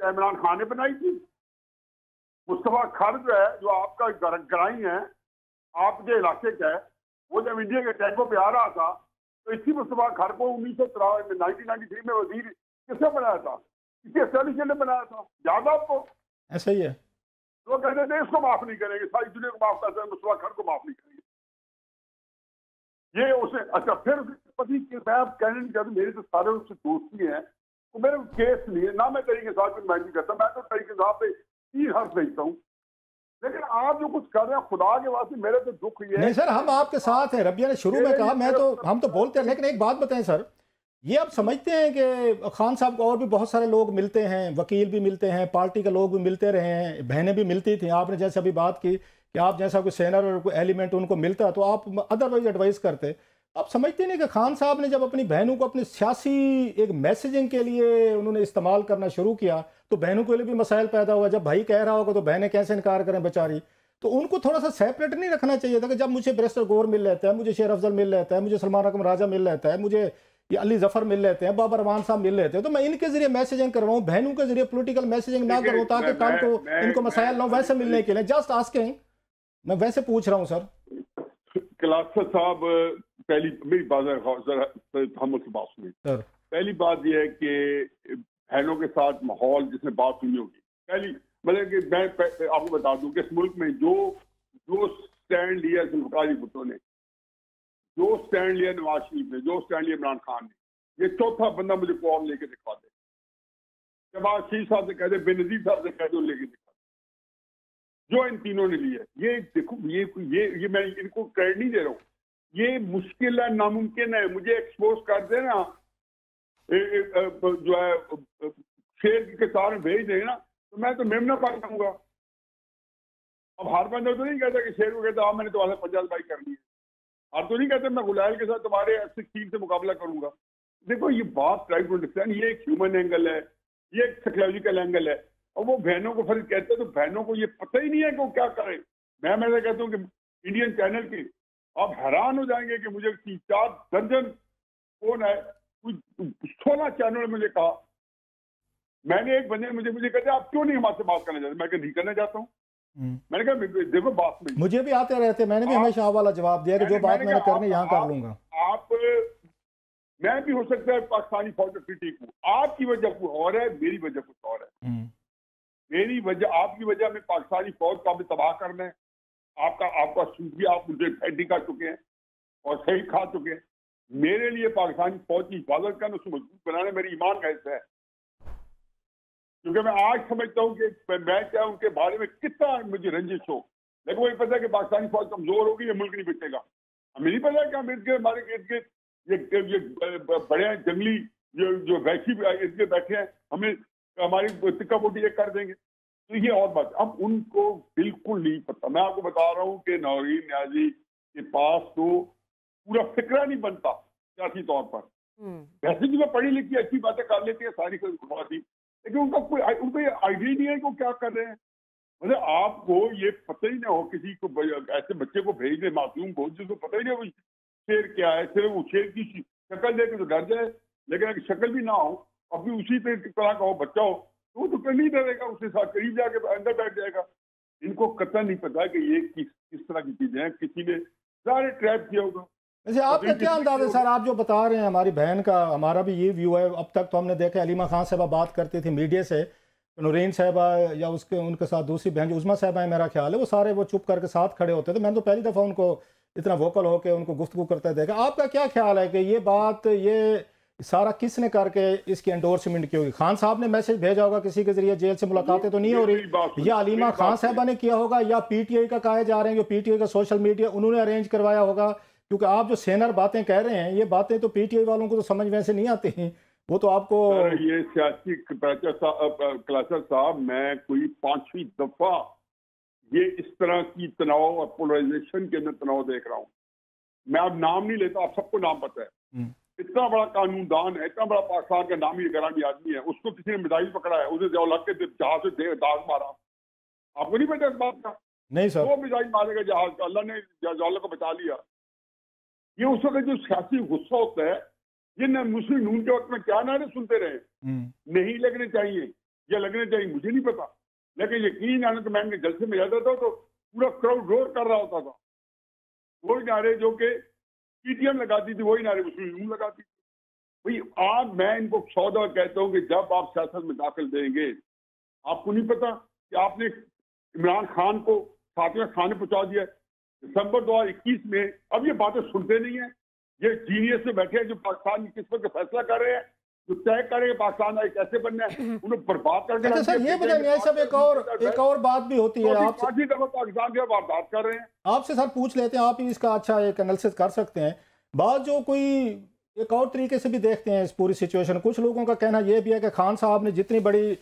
کیا عمران خان نے بنائی تھی؟ مصطفیٰ کھر جو ہے، جو آپ کا گرائی ہے، آپ کے علاقے کا ہے، وہ جب انڈیا کے ٹینکوں پہ آ رہا تھا تو اسی مصطفیٰ کھر کو 1993 میں وزیر کس نے بنایا تھا؟ اسی اسٹیبلشمنٹ نے بنایا تھا، یاد آپ کو؟ ایسا ہی ہے. وہ کہتے تھے اس کو معاف نہیں کریں گے، ساری دنیا کو معاف کرتے ہیں، مصطفیٰ کھر کو معاف نہیں کریں گے. یہ اسے اچھا پھر پتی کہ میں آپ کہنے نہیں چاہتا، میری تو سارے اس سے دوستی ہیں، وہ میرے کیس نہیں ہے، نہ میں طریقے صاحب کی نمائندگی کرتا، میں تو طریقے صاحب پہ 3 حرف بھیجتا ہوں. لیکن آپ جو کچھ کر رہے ہیں خدا کے واسطے، میرے تو دکھ یہ ہے. نہیں سر، ہم آپ کے ساتھ ہیں. ربیہ نے شروع میں کہا ہم تو بولتے ہیں، لیکن ایک بات بتائیں سر، یہ آپ سمجھتے ہیں کہ خان صاحب کو اور بھی بہت سارے لوگ ملتے ہیں، وکیل بھی ملتے ہیں، پارٹی کے لوگ بھی ملتے رہے ہیں، بہنیں بھی ملتی تھیں، آپ نے جیسے ابھی بات کی کہ آپ جیسا کوئی سینر اور کوئی ایلیمنٹ ان کو ملتا تو آپ ادروائز ایڈوائز کرتے. آپ سمجھتے نہیں کہ خان صاحب نے جب اپنی بہنوں کو اپنی سیاسی ایک میسیجنگ کے لیے انہوں نے استعمال کرنا شروع کیا تو بہنوں کے لیے بھی مسائل پیدا ہوا؟ جب بھائی کہہ رہا ہوگا تو بہنیں کیسے انکار کریں بیچاری؟ تو ان کو تھوڑا سا سیپریٹ نہیں رکھنا چاہیے تھا کہ جب مجھے بیرسٹر گور مل لیتا ہے، مجھے شیر افضل مل لیتا ہے، مجھے سلمان اکرم راجہ مل لیتا ہے، مجھے یہ علی ظفر مل لیتے ہیں، بابر رحمان صاحب مل لیتے ہیں، تو میں ان کے ذریعے میسیجنگ کرواؤں، بہنوں کے ذریعے پولیٹیکل میسیجنگ نہ کروں تاکہ کل کو ان کو مسائل نہ ہو ویسے ملنے کے لیے. جسٹ آسکنگ، میں ویسے پوچھ رہا ہوں سر. کلاسر صاحب، پہلی میری بات ہم سے بات سنیں. پہلی بات یہ ہے کہ بہنوں کے ساتھ ماحول جس میں بات سنی ہوگی، پہلی مطلب کہ میں آپ کو بتا دوں کہ اس ملک میں جو سٹینڈ لیا ذوالفقار علی بھٹو نے، جو سٹینڈ لیا نواز شریف نے، جو سٹینڈ لیا عمران خان نے، یہ چوتھا بندہ مجھے کو اور لے کے دکھا دے. شہباز شریف صاحب سے کہہ دے، بے نظیر صاحب سے کہہ دے، لے کے دکھا دے جو ان تینوں نے لیا. یہ دیکھو، یہ میں ان کو کریڈٹ نہیں دے رہا ہوں، یہ مشکل ہے، ناممکن ہے. مجھے ایکسپوز کر دے نا، جو ہے شیر کی کتار میں بھیج دے نا، تو میں تو میمنا پا جاؤں گا. اب ہر بندہ تو نہیں کہتا کہ شیر کو کہتا میں نے تمہارے 50 بائی کرنی ہے. ہر تو نہیں کہتے میں غلائل کے ساتھ تمہارے 80 سے مقابلہ کروں گا. دیکھو یہ بات ٹرائی ٹو انڈرسٹینڈ، یہ ایک ہیومن اینگل ہے، یہ ایک سائیکولوجیکل اینگل ہے. اور وہ بہنوں کو فرض کہتے ہیں تو بہنوں کو یہ پتہ ہی نہیں ہے کہ وہ کیا کریں. میں کہتا ہوں کہ انڈین چینل کی آپ حیران ہو جائیں گے کہ مجھے 3-4 درجن فون ہے، 16 چینل مجھے کہا. میں نے ایک بندے مجھے کہتے ہیں آپ کیوں نہیں ہمارے سے بات کرنا چاہتے؟ میں کہ نہیں کرنا چاہتا ہوں. میں نے کہا دیکھو بات میں مجھے بھی آتے رہتے، میں نے بھی ہمیشہ والا جواب دیا کہ جو بات میں نے کرنی یہاں کر لوں گا. آپ میں بھی ہو سکتا ہے پاکستانی فوج میں کریٹک ہوں، آپ کی وجہ کچھ اور ہے، میری وجہ کچھ اور ہے. میری وجہ، آپ کی وجہ میں پاکستانی فوج کو ہمیں تباہ کرنا ہے. آپ کا صوفی، آپ مجھے پھینٹی کر چکے ہیں اور صحیح کھا چکے ہیں. میرے لیے پاکستانی فوج کی حفاظت کرنا، اس کو مضبوط بنانا میری ایمان کا حصہ ہے. کیونکہ میں آج سمجھتا ہوں کہ میں چاہے ان کے بارے میں کتنا مجھے رنجش ہو، لیکن وہی پتہ ہے کہ پاکستانی فوج کمزور ہوگی، یہ ملک نہیں بچے گا. ہمیں نہیں پتا کہ ہم ہمارے ارد گرد یہ بڑے جنگلی جو وحشی ارد گرد بیٹھے ہیں، ہمیں ہماری ٹکا بوٹی یہ کر دیں گے. تو یہ اور بات، اب ان کو بالکل نہیں پتا. میں آپ کو بتا رہا ہوں کہ نورین نیازی کے پاس تو پورا فکرہ نہیں بنتا سیاسی طور پر. ویسے بھی وہ پڑھی لکھی اچھی باتیں کر لیتی ہے ساری خواتین، لیکن ان کو یہ آئیڈیا نہیں ہے کہ وہ کیا کر رہے ہیں. مطلب آپ کو یہ پتہ ہی نہ ہو، کسی کو ایسے بچے کو بھیج دیں معصوم کو جس کو پتہ ہی نہیں ہو شیر کیا ہے، صرف وہ شیر کی شکل دے کے تو ڈر جائے، لیکن اگر شکل بھی نہ ہو اور بھی اسی طرح کا ہو بچہ ہو تو وہ تو نہیں ڈرے گا، اس کے ساتھ قریب جا کے اندر بیٹھ جائے گا. ان کو قطعا نہیں پتا کہ یہ کس طرح کی چیزیں ہیں، کسی نے سارے ٹریپ کیا ہوگا. ویسے آپ کا کیا انداز ہے سر؟ آپ جو بتا رہے ہیں ہماری بہن کا، ہمارا بھی یہ ویو ہے. اب تک تو ہم نے دیکھا علیمہ خان صاحبہ بات کرتی تھی میڈیا سے، نورین صاحبہ یا ان کے ساتھ دوسری بہن جو عظمیٰ صاحبہ ہے میرا خیال ہے، وہ سارے وہ چپ کر کے ساتھ کھڑے ہوتے تھے. میں نے تو پہلی دفعہ ان کو اتنا ووکل ہو کے ان کو گفتگو کرتے دیکھا. آپ کا کیا خیال ہے کہ یہ بات، یہ سارا کس نے کر کے اس کی انڈورسمنٹ کی ہوگی؟ خان صاحب نے میسج بھیجا ہوگا کسی کے ذریعے، جیل سے ملاقاتیں تو نہیں ہو رہی، یا علیمہ خان صاحبہ نے کیا ہوگا، یا پی ٹی آئی کا کہے جا رہے ہیں جو پی ٹی آئی کا سوشل میڈیا انہوں نے ارینج کروایا ہوگا؟ کیونکہ آپ جو سینر باتیں کہہ رہے ہیں، یہ باتیں تو پی ٹی آئی والوں کو تو سمجھ ویسے نہیں آتی ہیں، وہ تو آپ کو یہ سیاسی کلاسر صاحب، میں کوئی 5ویں دفعہ یہ اس طرح کی تناؤ اور پولرائزیشن کے اندر تناؤ دیکھ رہا ہوں. میں اب نام نہیں لیتا، آپ سب کو نام پتہ ہے. اتنا بڑا قانون دان ہے، اتنا بڑا پاکستان کا نامی گرامی آدمی ہے، اس کو کسی نے میزائل پکڑا ہے، اسے ضیاء کے جہاز سے داغ مارا. آپ کو نہیں پتا اس بات کا؟ نہیں سر. وہ میزائل مارے گا جہاز کا، اللہ نے ضیاء کو بچا لیا. یہ اس وقت جو سیاسی غصہ ہوتا ہے، یہ مسلم نون کے وقت میں کیا نعرے سنتے رہے، نہیں لگنے چاہیے. یہ لگنے چاہیے مجھے نہیں پتا، لیکن یقین آنا تو میں نے جلسے میں جاتا تھا تو پورا کراؤڈ رور کر رہا ہوتا تھا. وہی نعرے جو کہ پی ٹی ایم لگاتی تھی وہی نعرے مسلم لیگ لگاتی تھی. بھائی آج میں ان کو 100 دفعہ کہتا ہوں کہ جب آپ سیاست میں داخل دیں گے آپ کو نہیں پتا کہ آپ نے عمران خان کو فاطمہ خانے پہنچا دیا دسمبر 2021 میں. اب یہ باتیں سنتے نہیں ہیں. یہ جینیس سے بیٹھے ہیں جو پاکستان کی قسمت کا فیصلہ کر رہے ہیں، جو طے کریں گے پاکستان آئے کیسے بننا ہے، انہیں برباد کر کے. سر یہ بتائیں نیاز صاحب ایک اور بات بھی ہوتی ہے، آپ کافی دفعہ پاکستان کے واردات کر رہے ہیں. آپ سے سر پوچھ لیتے ہیں، آپ ہی اس کا اچھا ایک انالیسس کر سکتے ہیں. بعض جو کوئی ایک اور طریقے سے بھی دیکھتے ہیں اس پوری سچویشن، کچھ لوگوں کا کہنا یہ بھی ہے کہ خان صاحب نے جتنی بڑی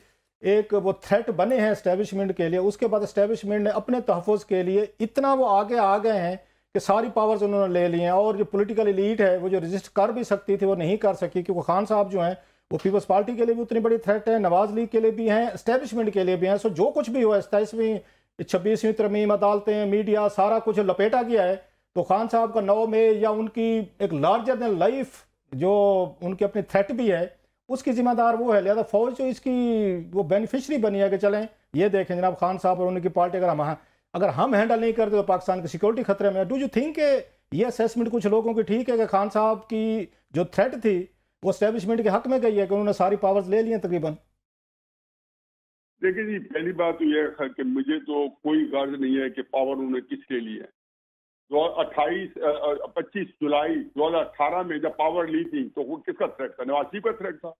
ایک وہ تھریٹ بنے ہیں اسٹیبلشمنٹ کے لیے، اس کے بعد اسٹیبلشمنٹ نے اپنے تحفظ کے لیے اتنا وہ آگے آ گئے ہیں کہ ساری پاورز انہوں نے لے لی ہیں، اور جو پولیٹیکل ایلیٹ ہے وہ جو رجسٹ کر بھی سکتی تھی وہ نہیں کر سکی، کیونکہ خان صاحب جو ہیں وہ پیپلز پارٹی کے لیے بھی اتنی بڑی تھریٹ ہے، نواز لیگ کے لیے بھی ہیں، اسٹیبلشمنٹ کے لیے بھی ہیں. سو جو کچھ بھی ہوا 27ویں 26ویں ترمیم، عدالتیں، میڈیا، سارا کچھ لپیٹا گیا ہے. تو خان صاحب کا 9 میں یا ان کی ایک لارجر دین لائف جو ان کی اپنی تھریٹ بھی ہے اس کی ذمہ دار وہ ہے. لہذا فوج جو اس کی وہ بینیفیشری بنی ہے کہ چلیں یہ دیکھیں جناب خان صاحب اور ان کی پارٹی اگر ہم ہینڈل نہیں کرتے تو پاکستان کی سیکورٹی خطرے میں. ڈو یو تھنک کہ یہ اسیسمنٹ کچھ لوگوں کی ٹھیک ہے کہ خان صاحب کی جو تھریٹ تھی وہ اسٹیبلشمنٹ کے حق میں گئی ہے کہ انہوں نے ساری پاورز لے لی ہیں تقریباً؟ دیکھیں جی، پہلی بات تو یہ ہے کہ مجھے تو کوئی غرض نہیں ہے کہ پاور انہوں نے کس کے لیے ہے. 25 جولائی 2018 میں جب پاور لی تھی تو وہ کس کا تھریٹ تھا؟ نواز شریف کا تھریٹ تھا.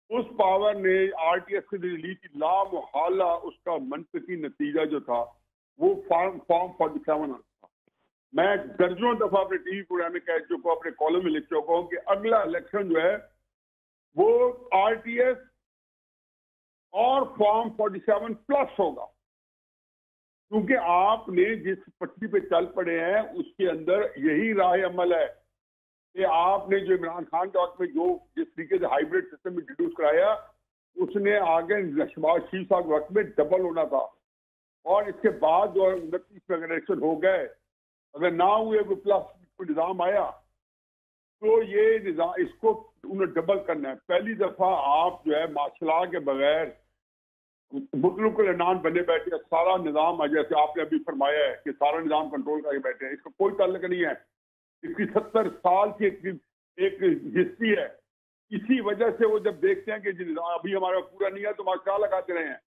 اس پاور نے آر ٹی ایس کے لیے لی تھی لا محالہ. اس کا منطقی نتیجہ جو تھا وہ فارم 47 تھا. میں درجنوں دفعہ اپنے ٹی وی پروگرام میں کہہ چکا ہوں، اپنے کالم میں لکھ چکا ہوں کہ اگلا الیکشن جو ہے وہ آر ٹی ایس اور فارم 47 پلس ہوگا، کیونکہ آپ نے جس پٹری پہ چل پڑے ہیں اس کے اندر یہی راہ عمل ہے کہ آپ نے جو عمران خان کے وقت میں جو جس طریقے سے ہائیبرڈ سسٹم انٹروڈیوس کرایا اس نے آگے شہباز شریف صاحب کے وقت میں ڈبل ہونا تھا. اور اس کے بعد جو 29 میں اگر الیکشن ہو گئے، اگر نہ ہوئے کوئی پلس نظام آیا تو یہ نظام اس کو انہیں ڈبل کرنا ہے. پہلی دفعہ آپ جو ہے ماشاء کے بغیر مطلق العنان بنے بیٹھے، سارا نظام جیسے آپ نے ابھی فرمایا ہے کہ سارا نظام کنٹرول کر کے بیٹھے ہیں. اس کا کوئی تعلق نہیں ہے. اس کی 70 سال کی ایک ہسٹری ہے. اسی وجہ سے وہ جب دیکھتے ہیں کہ ابھی ہمارا پورا نہیں ہے تو ماشاء لگاتے رہے ہیں.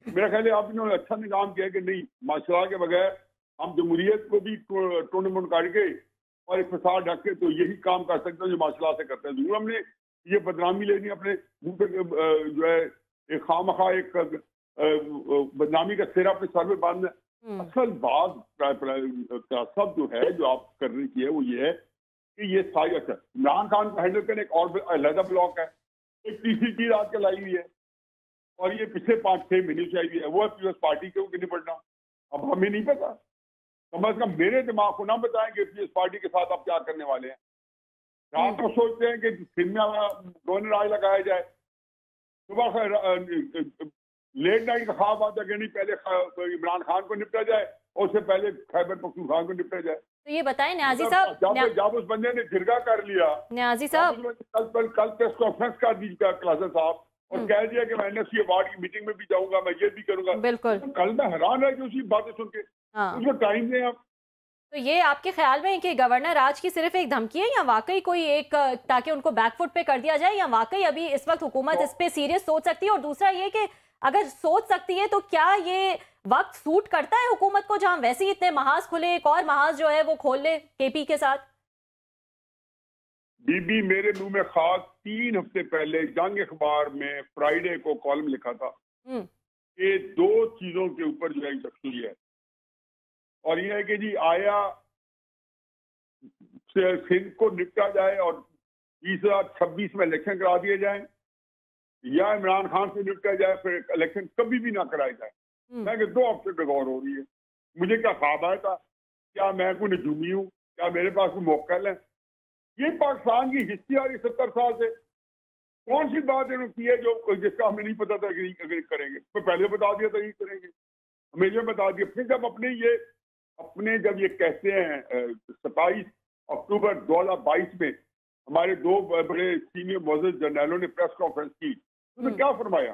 میرا خیال ہے آپ انہوں نے اچھا نظام کیا کہ نہیں، ماشاء کے بغیر ہم جمہوریت کو بھی ٹورنامنٹ کاٹ کے اور ایک فساد ڈھک کے تو یہی کام کر سکتے ہیں جو ماشاء سے کرتے ہیں. ضرور ہم نے یہ بدنامی لینی اپنے منہ پہ جو ہے ایک خواہ مخواہ ایک بدنامی کا سیرا اپنے سر میں باندھنا. اصل بات سب جو ہے جو آپ کرنے کی ہے وہ یہ ہے کہ یہ ساری اچھا عمران خان کو ہینڈل کرنے ایک اور علیحدہ بلاک ہے. ایک تیسری چیز آج کل آئی ہوئی ہے اور یہ پچھلے 5-6 مہینے سے آئی ہوئی ہے، وہ ہے پیپلز پارٹی کے نہیں پڑھنا. اب ہمیں نہیں پتا، کم از کم میرے دماغ کو نہ بتائیں کہ پیپلز پارٹی کے ساتھ آپ کیا کرنے والے ہیں. رات کو سوچتے ہیں کہ سندھ میں گورنر راج لگایا جائے، صبح لیٹ نائٹ کا خواب آتا ہے کہ نہیں پہلے عمران خان کو نپٹا جائے اور اس سے پہلے خیبر پختونخوا کو نپٹا جائے. تو یہ بتائیں نیازی صاحب، جب اس بندے نے جرگا کر لیا، نیازی صاحب کل پریس کانفرنس کر دی کلاسر صاحب اور کہہ دیا کہ میں این ایس سی ایوارڈ کی میٹنگ میں بھی جاؤں گا، میں یہ بھی کروں گا. بالکل کل میں حیران ہے کہ اسی باتیں سن کے اس کو ٹائم دیں آپ. تو یہ آپ کے خیال میں کہ گورنر راج کی صرف ایک دھمکی ہے یا واقعی کوئی ایک تاکہ ان کو بیک فٹ پہ کر دیا جائے، یا واقعی ابھی اس وقت حکومت اس پہ سیریس سوچ سکتی ہے؟ اور دوسرا یہ کہ اگر سوچ سکتی ہے تو کیا یہ وقت سوٹ کرتا ہے حکومت کو جہاں ویسے ہی اتنے محاذ کھلے، ایک اور محاذ جو ہے وہ کھول لے کے پی کے ساتھ؟ بی بی میرے منہ میں خاک 3 ہفتے پہلے جنگ اخبار میں فرائیڈے کو کالم لکھا تھا کہ 2 چیزوں کے اوپر جو ہے یکسوئی ہے، اور یہ ہے کہ جی آیا سندھ کو نپٹا جائے اور 2026 میں الیکشن کرا دیے جائیں، یا عمران خان سے نپٹا جائے پھر الیکشن کبھی بھی نہ کرایا جائے. میں کہ 2 ہفتے پہ غور ہو رہی ہے. مجھے کیا خواب آیا تھا؟ کیا میں کوئی نجومی ہوں؟ کیا میرے پاس کوئی موکل ہے؟ یہ پاکستان کی ہسٹری آ رہی 70 سال سے. کون سی بات انہوں نے کی ہے جو جس کا ہمیں نہیں پتا تھا کہ اگر کریں گے؟ تو پہلے بتا دیا تھا یہ کریں گے، ہمیں یہ بتا دیا. پھر جب جب یہ کہتے ہیں 27 اکتوبر 2022 میں ہمارے 2 بڑے سینئر معزز جرنیلوں نے پریس کانفرنس کی، انہوں نے کیا فرمایا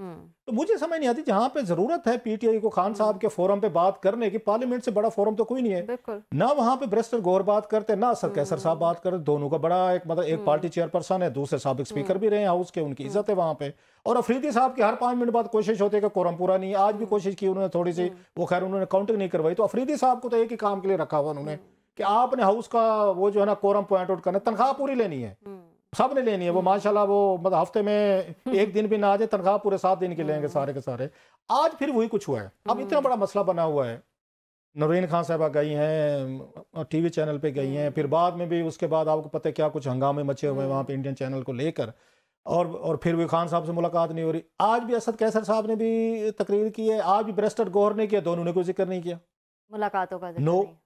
تو مجھے سمجھ نہیں آتی جہاں پہ ضرورت ہے پی ٹی آئی کو خان صاحب کے فورم پہ بات کرنے کی، پارلیمنٹ سے بڑا فورم تو کوئی نہیں ہے، نہ وہاں پہ بیرسٹر گور بات کرتے نہ اسد قیصر صاحب بات کرتے، دونوں کا بڑا ایک مطلب ایک پارٹی چیئر پرسن ہے، دوسرے سابق اسپیکر بھی رہے ہیں ہاؤس کے، ان کی عزت ہے وہاں پہ، اور افریدی صاحب کی ہر 5 منٹ بعد کوشش ہوتی ہے کہ کورم پورا نہیں ہے، آج بھی کوشش کی انہوں نے تھوڑی سی، وہ خیر انہوں نے کاؤنٹنگ نہیں کروائی، تو افریدی صاحب کو تو ایک ہی کام کے لیے رکھا ہوا انہوں نے کہ آپ نے ہاؤس کا وہ جو ہے نا کورم پوائنٹ آؤٹ کرنا، تنخواہ پوری لینی ہے، سب نے لینی ہے، وہ ماشاءاللہ وہ مطلب ہفتے میں ایک دن بھی نہ آ جائے، تنخواہ پورے 7 دن کی لیں گے سارے کے سارے۔ آج پھر وہی کچھ ہوا ہے، اب اتنا بڑا مسئلہ بنا ہوا ہے، نورین خان صاحبہ گئی ہیں ٹی وی چینل پہ گئی ہیں، پھر بعد میں بھی اس کے بعد آپ کو پتہ ہے کیا کچھ ہنگامے مچے ہوئے ہیں وہاں پہ انڈین چینل کو لے کر، اور پھر بھی خان صاحب سے ملاقات نہیں ہو رہی۔ آج بھی اسد قیصر صاحب نے بھی تقریر کی ہے، آج بھی بیرسٹر گور نے کیا، دونوں نے کوئی ذکر نہیں کیا ملاقاتوں کا ذکر نو۔ نہیں۔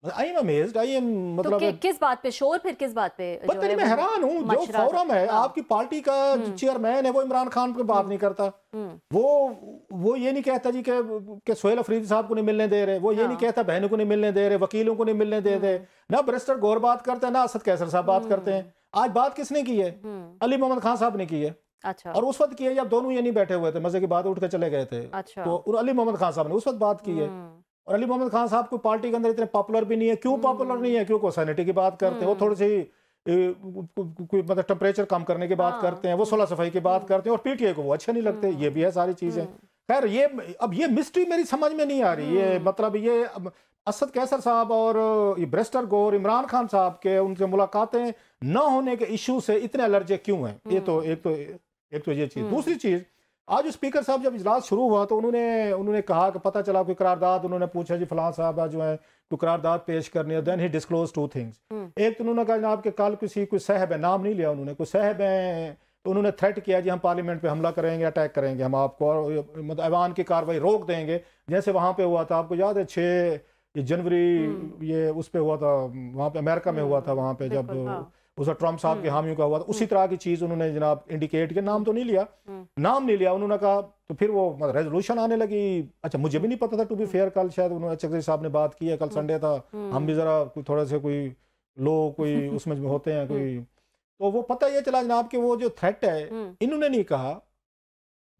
I am amazed, I am مطلب کس بات پہ شور، پھر کس بات پہ؟ پتہ نہیں، میں حیران ہوں، جو فورم ہے آپ کی پارٹی کا چیئرمین ہے وہ عمران خان پہ بات نہیں کرتا، وہ یہ نہیں کہتا جی کہ سہیل افریدی صاحب کو نہیں ملنے دے رہے، وہ یہ نہیں کہتا بہنوں کو نہیں ملنے دے رہے، وکیلوں کو نہیں ملنے دے رہے، نہ بیرسٹر گور بات کرتے ہیں نہ اسد قیصر صاحب بات کرتے ہیں۔ آج بات کس نے کی ہے؟ علی محمد خان صاحب نے کی ہے، اور اس وقت کی ہے جب دونوں یہ نہیں بیٹھے ہوئے تھے، مزے کی بات اٹھ کے چلے گئے تھے، تو علی محمد خان صاحب نے اس وقت بات کی ہے۔ اور علی محمد خان صاحب کو پارٹی کے اندر اتنے پاپولر بھی نہیں ہے، کیوں پاپولر نہیں ہے؟ کیونکہ وہ سینیٹی کی بات کرتے ہیں، وہ تھوڑی سی مطلب ٹمپریچر کم کرنے کی بات کرتے ہیں، وہ صلح صفائی کی بات کرتے ہیں، اور پی ٹی آئی کو وہ اچھے نہیں لگتے، یہ بھی ہے ساری چیزیں۔ خیر اب یہ مسٹری میری سمجھ میں نہیں آ رہی، یہ مطلب یہ اسد قیصر صاحب اور بیرسٹر گور عمران خان صاحب کے ان سے ملاقاتیں نہ ہونے کے ایشو سے اتنے الرجک کیوں ہیں؟ یہ تو ایک تو یہ چیز۔ دوسری چیز، آج اسپیکر صاحب جب اجلاس شروع ہوا تو انہوں نے کہا کہ پتہ چلا کوئی قرارداد، انہوں نے پوچھا جی فلاں صاحب جو ہے کوئی قرارداد پیش کرنی ہے، دین ہی ڈسکلوز 2 things۔ ایک تو انہوں نے کہا جناب کہ کل کوئی صاحب ہے، نام نہیں لیا انہوں نے، کوئی صاحب ہیں، تو انہوں نے تھریٹ کیا جی ہم پارلیمنٹ پہ حملہ کریں گے، اٹیک کریں گے، ہم آپ کو مطلب ایوان کی کاروائی روک دیں گے، جیسے وہاں پہ ہوا تھا، آپ کو یاد ہے 6 جنوری یہ اس پہ ہوا تھا، وہاں پہ امریکہ میں ہوا تھا، وہاں پہ جب اس وقت ٹرمپ صاحب کے حامیوں کا ہوا تھا، اسی طرح کی چیز انہوں نے جناب انڈیکیٹ کیا، نام تو نہیں لیا، نام نہیں لیا، انہوں نے کہا، تو پھر وہ ریزولوشن آنے لگی۔ اچھا مجھے بھی نہیں پتا تھا، ٹو بی فیئر کل شاید انہوں نے چکری صاحب نے بات کی ہے، کل سنڈے تھا، ہم بھی ذرا تھوڑے سے کوئی لوگ کوئی اس میں ہوتے ہیں کوئی، تو وہ پتہ یہ چلا جناب کہ وہ جو تھریٹ ہے انہوں نے نہیں کہا،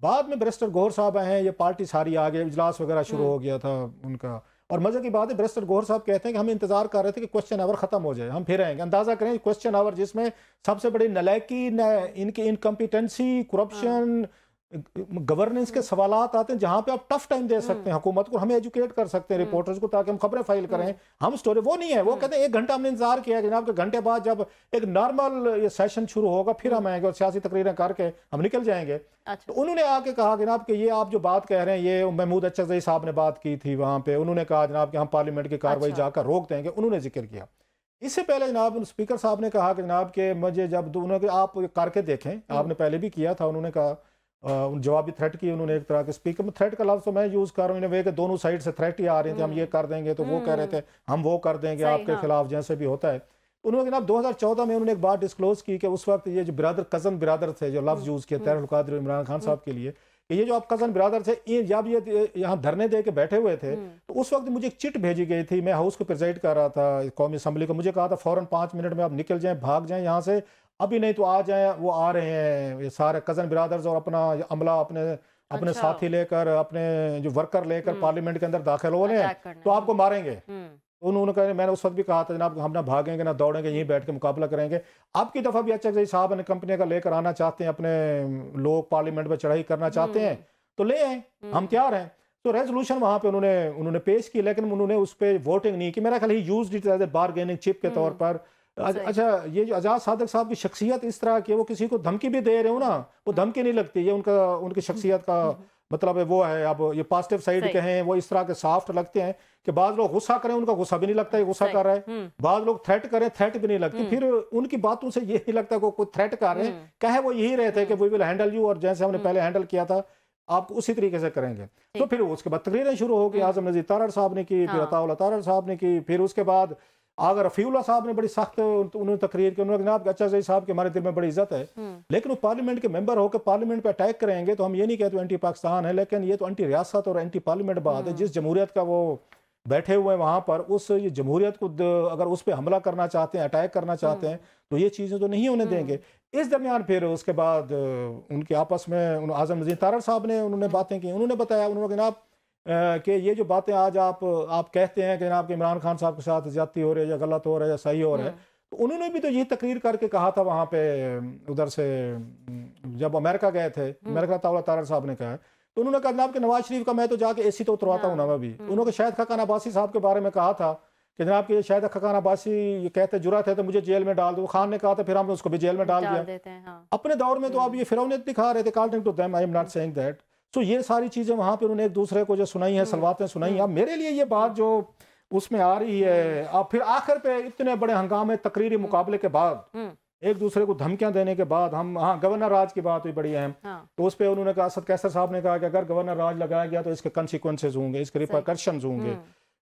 بعد میں بیرسٹر گور صاحب ہیں، یہ پارٹی ساری آگے اجلاس وغیرہ شروع ہو گیا تھا ان کا، اور مزے کی بات ہے بیرسٹر گور صاحب کہتے ہیں کہ ہم انتظار کر رہے تھے کہ کوسچن آور ختم ہو جائے، ہم پھر آئیں گے۔ اندازہ کریں کوسچن آور جس میں سب سے بڑی نالائکی، ان کی انکمپیٹنسی، کرپشن، گورننس کے سوالات آتے ہیں، جہاں پہ آپ ٹف ٹائم دے سکتے ہیں حکومت کو، ہمیں ایجوکیٹ کر سکتے ہیں رپورٹرز کو، تاکہ ہم خبریں فائل کریں، ہم سٹوری، وہ نہیں ہے، وہ کہتے ہیں 1 گھنٹہ ہم نے انتظار کیا جناب کہ گھنٹے بعد جب ایک نارمل یہ سیشن شروع ہوگا پھر ہم آئیں گے اور سیاسی تقریریں کر کے ہم نکل جائیں گے۔ تو انہوں نے آ کے کہا جناب کہ یہ آپ جو بات کہہ رہے ہیں، یہ محمود اچکزئی صاحب نے بات کی تھی وہاں پہ، انہوں نے کہا جناب کہ ہم پارلیمنٹ کی کاروائی جا کر روک دیں گے، انہوں نے ذکر کیا۔ اس سے پہلے جناب اسپیکر صاحب نے کہا کہ جناب کہ مجھے جب انہوں نے آپ کر کے دیکھیں، آپ نے پہلے بھی کیا تھا، انہوں نے کہا جوابی تھریٹ کی انہوں نے ایک طرح کے، اسپیکر میں تھریٹ کا لفظ تو میں یوز کر رہا ہوں کہ دونوں سائڈ سے تھریٹ ہی آ رہے تھے، ہم یہ کر دیں گے، تو وہ کہہ رہے تھے ہم وہ کر دیں گے آپ کے خلاف جیسے بھی ہوتا ہے۔ انہوں نے جناب 2014 میں انہوں نے ایک بات ڈسکلوز کی کہ اس وقت یہ جو کزن برادر تھے، جو لفظ یوز کیا طاہر القادری عمران خان صاحب کے لیے، کہ یہ جو آپ کزن برادر تھے جب یہ یہاں دھرنے دے کے بیٹھے ہوئے تھے، تو اس وقت مجھے ایک چٹ بھیجی گئی تھی، میں ہاؤس کو پریزائڈ کر رہا تھا قومی اسمبلی کو، مجھے کہا تھا فوراً 5 منٹ میں آپ نکل جائیں، بھاگ جائیں یہاں سے، ابھی نہیں تو آ جائیں، وہ آ رہے ہیں یہ سارے کزن برادرز اور اپنا عملہ اپنے ساتھی لے کر، اپنے جو ورکر لے کر پارلیمنٹ کے اندر داخل ہو رہے ہیں، تو آپ کو ماریں گے۔ انہوں نے کہا، میں نے اس وقت بھی کہا تھا جناب ہم نہ بھاگیں گے نہ دوڑیں گے، یہیں بیٹھ کے مقابلہ کریں گے۔ اب کی دفعہ بھی اچکزئی صاحب نے کمپنی کا لے کر آنا چاہتے ہیں، اپنے لوگ پارلیمنٹ میں چڑھائی کرنا چاہتے ہیں تو لے آئیں، ہم تیار ہیں۔ تو ریزولوشن وہاں پہ انہوں نے پیش کی، لیکن انہوں نے اس پہ ووٹنگ نہیں کی، میرا خیال he used it as a bargaining چپ کے طور پر۔ اچھا یہ جو اعجاز صادق صاحب کی شخصیت اس طرح کی، وہ کسی کو دھمکی بھی دے رہے ہو نا، وہ دھمکی نہیں لگتی، یہ ان کی شخصیت کا مطلب ہے وہ ہے، اب یہ پازیٹیو سائیڈ کہیں وہ اس طرح کے سافٹ لگتے ہیں کہ بعض لوگ غصہ کریں ان کا غصہ بھی نہیں لگتا ہے غصہ کر رہا ہے، بعض لوگ تھریٹ کریں تھریٹ بھی نہیں لگتی، پھر ان کی باتوں سے یہ نہیں لگتا کہ کوئی تھریٹ کر رہے ہیں، کہے وہ یہی رہے تھے کہ وی ول ہینڈل یو، اور جیسے ہم نے پہلے ہینڈل کیا تھا آپ کو اسی طریقے سے کریں گے۔ تو پھر اس کے بعد تقریریں شروع ہو گئی، اعظم نذیر تارڑ صاحب نے کی، پھر عطا اللہ تارڑ صاحب نے کی، پھر اس کے بعد آگر رفیع اللہ صاحب نے بڑی سخت انہوں نے تقریر کی، انہوں نے جناب اچکزئی صاحب کے ہمارے دل میں بڑی عزت ہے، لیکن وہ پارلیمنٹ کے ممبر ہو کے پارلیمنٹ پہ اٹیک کریں گے تو ہم یہ نہیں کہتے اینٹی پاکستان ہے، لیکن یہ تو اینٹی ریاست اور اینٹی پارلیمنٹ بات ہے، جس جمہوریت کا وہ بیٹھے ہوئے ہیں وہاں پر، اس جمہوریت کو اگر اس پہ حملہ کرنا چاہتے ہیں، اٹیک کرنا چاہتے ہیں، تو یہ چیزیں تو نہیں ہونے دیں گے. اس درمیان پھر اس کے بعد ان کے آپس میں اعظم نذیر تارڑ صاحب نے انہوں نے باتیں کی, انہوں نے بتایا, انہوں نے جناب کہ یہ جو باتیں آج آپ کہتے ہیں کہ جناب کہ عمران خان صاحب کے ساتھ زیادتی ہو رہی ہے یا غلط ہو رہا ہے یا صحیح ہو رہا ہے, تو انہوں نے بھی تو یہ تقریر کر کے کہا تھا وہاں پہ ادھر سے جب امریکہ گئے تھے, امریکہ تارڑ صاحب نے کہا, تو انہوں نے کہا جناب کہ نواز شریف کا میں تو جا کے اے سی تو اترواتا ہوں نا میں بھی. انہوں نے شاہد خاقان عباسی صاحب کے بارے میں کہا تھا کہ جناب کہ شاہد خاقان عباسی یہ کہتے جرأت ہے تو مجھے جیل میں ڈال دو. خان نے کہا تھا پھر ہم نے اس کو بھی جیل میں ڈال دیا. اپنے دور میں تو آپ یہ فرعونیت دکھا رہے تھے, کالٹنگ to them, I am not saying that. سو یہ ساری چیزیں وہاں پہ انہوں نے ایک دوسرے کو جو سنائی ہیں, سلواتیں سنائی ہیں. اب میرے لیے یہ بات جو اس میں آ رہی ہے, اب پھر آخر پہ اتنے بڑے ہنگامے تقریری مقابلے کے بعد ایک دوسرے کو دھمکیاں دینے کے بعد ہم گورنر راج کی بات ہوئی بڑی اہم, تو اس پہ انہوں نے کہا, اسد کیسر صاحب نے کہا کہ اگر گورنر راج لگایا گیا تو اس کے کنسیکوینسز ہوں گے, اس کے ریپرکشنز ہوں گے.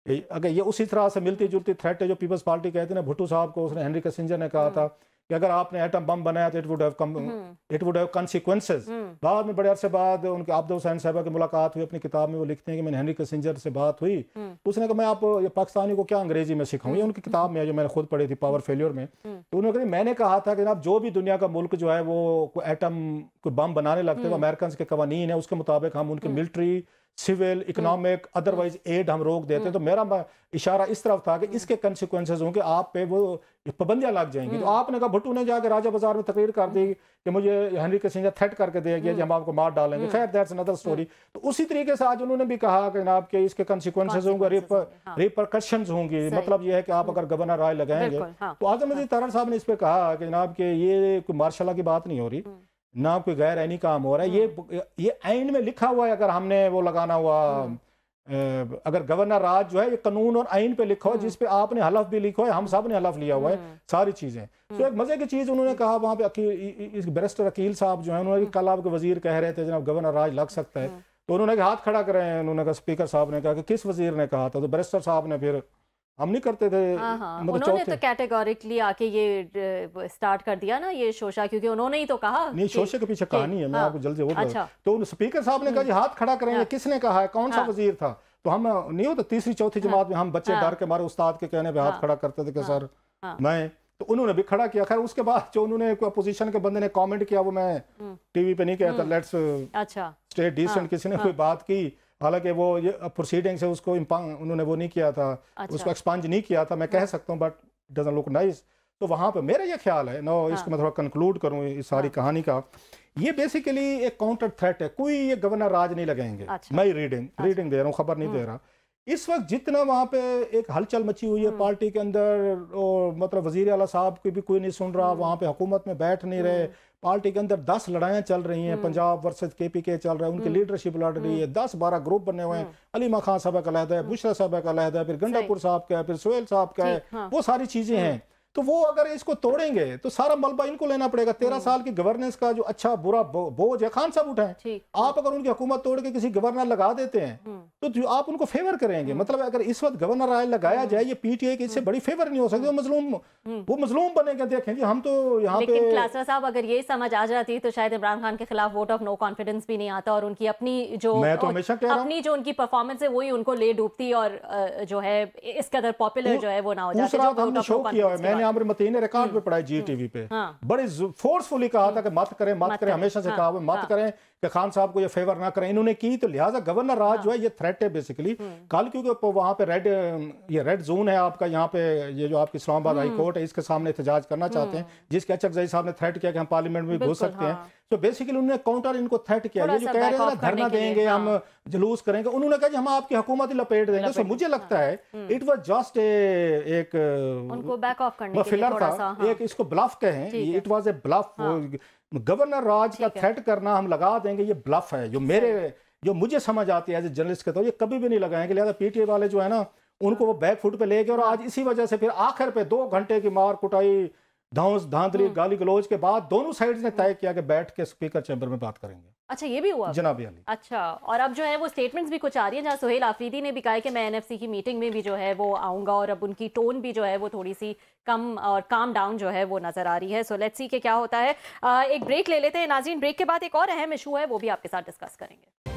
اگر یہ اسی طرح سے ملتی جلتی تھریٹ ہے جو پیپلز پارٹی کہتے ہیں نا, بھٹو صاحب کو اس نے ہنری کسنجر نے کہا تھا کہ اگر آپ نے ایٹم بم بنایا تو اٹ وڈ ہیو کنسیکوینسز. بعد میں بڑے عرصے بعد ان کے عبد حسین صاحبہ کی ملاقات ہوئی, اپنی کتاب میں وہ لکھتے ہیں کہ میں نے ہنری کسنجر سے بات ہوئی, اس نے کہا میں آپ پاکستانی کو کیا انگریزی میں سکھاؤں, یہ ان کی کتاب میں ہے جو میں نے خود پڑھی تھی پاور فیلیور میں. تو انہوں نے کہا میں نے کہا تھا کہ جناب جو بھی دنیا کا ملک جو ہے وہ ایٹم کو بم بنانے لگتے ہیں, امریکنز کے قوانین ہیں, اس کے مطابق ہم ان کے military, civil, economic, otherwise aid ہم روک دیتے ہیں. تو میرا اشارہ اس طرف تھا کہ اس کے کنسیکوینسز ہوں کہ آپ پہ وہ پابندیاں لگ جائیں گی. تو آپ نے کہا, بھٹو نے جا کے راجہ بازار میں تقریر کر دی کہ مجھے ہنری کسنجر تھریٹ کر کے دے گیا کہ ہم آپ کو مار ڈالیں گے. خیر دیٹس انادر سٹوری. تو اسی طریقے سے آج انہوں نے بھی کہا کہ جناب کہ اس کے کنسیکوینسز ہوں گے, ریپرکشنز ہوں گی. مطلب یہ ہے کہ آپ اگر گورنر رائے لگائیں گے, تو اعظم نذیر تارڑ صاحب نے اس پہ کہا کہ جناب کہ یہ کوئی ماشاء اللہ کی بات نہیں ہو رہی, نہ کوئی غیر عینی کام ہو رہا ہے. یہ عین میں لکھا ہوا ہے, اگر ہم نے وہ لگانا ہوا, اگر گورنر راج جو ہے یہ قانون اور آئین پہ لکھا ہوا ہے, جس پہ آپ نے حلف بھی لکھا ہے, ہم سب نے حلف لیا ہوا ہے, ساری چیزیں. تو ایک مزے کی چیز انہوں نے کہا وہاں پہ بیرسٹر عقیل صاحب جو ہیں, انہوں نے کل آپ کے وزیر کہہ رہے تھے جناب گورنر راج لگ سکتا ہے, تو انہوں نے ہاتھ کھڑا کرے ہیں, انہوں نے کہا اسپیکر صاحب نے کہا کہ کس وزیر نے کہا تھا, تو بیرسٹر صاحب نے پھر ہم نہیں کرتے تھے. انہوں نے تو کیٹیگوریکلی آ کے یہ سٹارٹ کر دیا نا یہ شوشہ, کیونکہ انہوں نے ہی تو کہا. نہیں, شوشے کے پیچھے کہانی ہے, میں آپ کو جلدی وہ بتا. تو اسپیکر صاحب نے کہا جی ہاتھ کھڑا کریں, کس نے کہا ہے, کون سا وزیر تھا. تو ہم نہیں ہوتا تیسری چوتھی جماعت میں ہم بچے ڈر کے ہمارے استاد کے کہنے پہ ہاتھ کھڑا کرتے تھے کہ سر میں, تو انہوں نے بھی کھڑا کیا. خیر اس کے بعد جو انہوں نے کوئی اپوزیشن کے بندے نے کامنٹ کیا, وہ میں ٹی وی پہ نہیں کہتا, لیٹس اسٹے ڈیسنٹ, کسی نے کوئی بات کی, حالانکہ وہ پروسیڈنگ سے اس کو انہوں نے وہ نہیں کیا تھا, اس کو ایکسپانج نہیں کیا تھا, میں کہہ سکتا ہوں, but it doesn't look nice. تو وہاں پہ میرا یہ خیال ہے, اس کو میں تھوڑا کنکلوڈ کروں اس ساری کہانی کا, یہ بیسیکلی ایک کاؤنٹر تھریٹ ہے. کوئی یہ گورنر راج نہیں لگائیں گے, میں ریڈنگ دے رہا ہوں, خبر نہیں دے رہا. اس وقت جتنا وہاں پہ ایک ہلچل مچی ہوئی ہے پارٹی کے اندر, اور مطلب وزیر اعلیٰ صاحب کی بھی کوئی نہیں سن رہا, وہاں پہ حکومت میں بیٹھ نہیں رہے, پارٹی کے اندر 10 لڑائیاں چل رہی ہیں, پنجاب ورسز KPK چل رہا ہے, ان کی لیڈرشپ لڑ رہی ہے, 10-12 گروپ بنے ہوئے ہیں, علیمہ خان صاحبہ کا علیحدہ ہے, بشرا صاحبہ کا علیحدہ ہے, پھر گنڈا پور صاحب کا ہے, پھر سہیل صاحب کا ہے, وہ ساری چیزیں ہیں. تو وہ اگر اس کو توڑیں گے تو سارا ملبہ ان کو لینا پڑے گا. 13 سال کی گورننس کا جو اچھا برا بوجھ ہے خان صاحب اٹھائیں. آپ اگر ان کی حکومت توڑ کے کسی گورنر لگا دیتے ہیں تو جو آپ ان کو فیور کریں گے, مطلب اگر اس وقت گورنر رائے لگایا جائے, یہ PTI کی اس سے بڑی فیور نہیں ہو سکتی, وہ مظلوم بنے گا. دیکھیں جی ہم تو یہاں پہ, لیکن کلاسرا صاحب اگر یہ سمجھ آ جاتی تو شاید عمران خان کے خلاف ووٹ آف نو کانفیڈنس بھی نہیں آتا, اور ان کی اپنی جو ان کی پرفارمنس ہے وہی ان کو لے ڈوبتی, اور جو ہے اس قدر پاپولر جو ہے وہ نہ ہو جاتے. میں نے عامر متین نے ریکارڈ پہ پڑھائی جی TV پہ, بڑے فورسفلی کہا تھا کہ مت کریں, ہمیشہ سے کہا مت کریں کہ خان صاحب کو یہ فیور نہ کریں. انہوں نے کی, تو لہٰذا گورنر راج جو ہے یہ تھریٹ ہے بیسیکلی. کل کیونکہ وہاں پہ ریڈ زون ہے آپ کا, یہاں پہ یہ جو آپ کی اسلام آباد ہائی کورٹ ہے, اس کے سامنے احتجاج کرنا چاہتے ہیں, جس کے اچک زئی صاحب نے تھریٹ کیا کہ ہم پارلیمنٹ میں گھس سکتے ہیں. تو بیسیکلی انہوں نے کاؤنٹر ان کو تھریٹ کیا, یہ جو کہہ رہے ہیں دھرنا دیں گے, ہم جلوس کریں گے, انہوں نے کہا کہ ہم آپ کی حکومت ہی لپیٹ دیں گے. تو مجھے لگتا ہے اٹ واز جسٹ ایک فلر تھا, ایک اس کو بلف کہیں, it was a bluff. Governor راج کا تھریٹ کرنا ہم لگا دیں گے, یہ بلف ہے. جو مجھے سمجھ آتی ہے ایز اے جرنلسٹ کے طور, یہ کبھی بھی نہیں لگائیں گے. لہٰذا PTI والے جو ہے نا, ان کو وہ بیک فٹ پہ لے گئے, اور آج اسی وجہ سے پھر آخر پہ 2 گھنٹے کی مار کٹائی, دھاندلی, گالی گلوچ کے بعد دونوں سائیڈز نے طے کیا کہ بیٹھ کے اسپیکر چیمبر میں بات کریں گے. اچھا یہ بھی ہوا جناب علی. اچھا, اور اب جو ہے وہ سٹیٹمنٹس بھی کچھ آ رہی ہیں, جہاں سہیل آفریدی نے بھی کہا ہے کہ میں NFC کی میٹنگ میں بھی جو ہے وہ آؤں گا, اور اب ان کی ٹون بھی جو ہے وہ تھوڑی سی کم اور کام ڈاؤن جو ہے وہ نظر آ رہی ہے. سو لیٹس سی کہ کیا ہوتا ہے. ایک بریک لے لیتے ہیں ناظرین, بریک کے بعد ایک اور اہم ایشو ہے وہ بھی آپ کے ساتھ ڈسکس کریں گے.